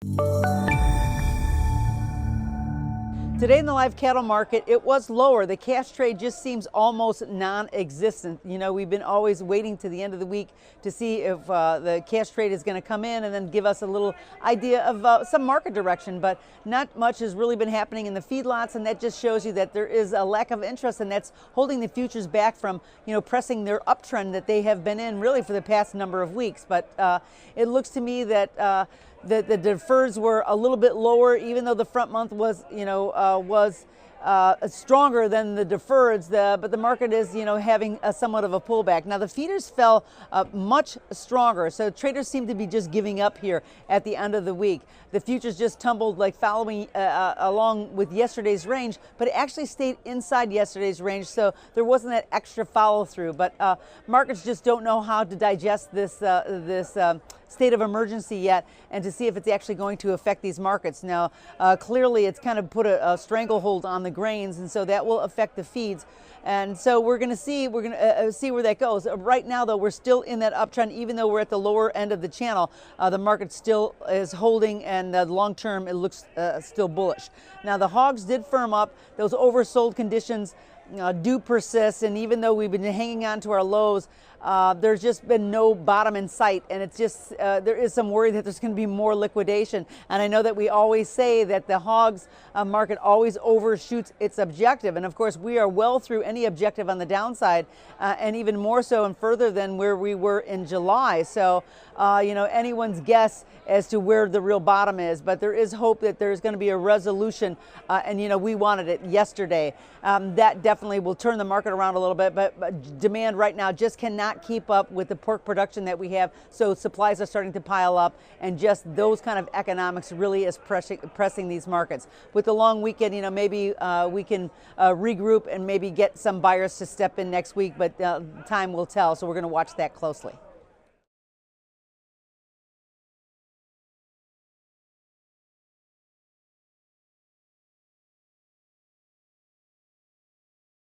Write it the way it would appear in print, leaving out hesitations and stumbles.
Today in the live cattle market, it was lower. The cash trade just seems almost non-existent. You know, we've been always waiting to the end of the week to see if the cash trade is going to come in and then give us a little idea of some market direction, but not much has really been happening in the feedlots, and that just shows you that there is a lack of interest, and that's holding the futures back from, you know, pressing their uptrend that they have been in really for the past number of weeks. But it looks to me that the deferreds were a little bit lower, even though the front month was, stronger than the deferreds, but the market is, having somewhat of a pullback. Now the feeders fell much stronger, so traders seem to be just giving up here at the end of the week. The futures just tumbled, like following along with yesterday's range, but it actually stayed inside yesterday's range, so there wasn't that extra follow through. But markets just don't know how to digest this state of emergency yet, and to see if it's actually going to affect these markets. Now, clearly it's kind of put a stranglehold on the grains, and so that will affect the feeds. And so we're going to see where that goes. Right now, though, we're still in that uptrend, even though we're at the lower end of the channel. The market still is holding, and long term, it looks still bullish. Now, the hogs did firm up. Those oversold conditions do persist, and even though we've been hanging on to our lows, there's just been no bottom in sight, and it's just there is some worry that there's going to be more liquidation. And I know that we always say that the hogs market always overshoots its objective, and of course we are well through any objective on the downside, and even more so and further than where we were in July. So anyone's guess as to where the real bottom is, but there is hope that there's going to be a resolution, and we wanted it yesterday. That definitely will turn the market around a little bit, but demand right now just cannot keep up with the pork production that we have, so supplies are starting to pile up, and just those kind of economics really is pressing these markets. With the long weekend, maybe we can regroup and maybe get some buyers to step in next week, but time will tell, so we're going to watch that closely.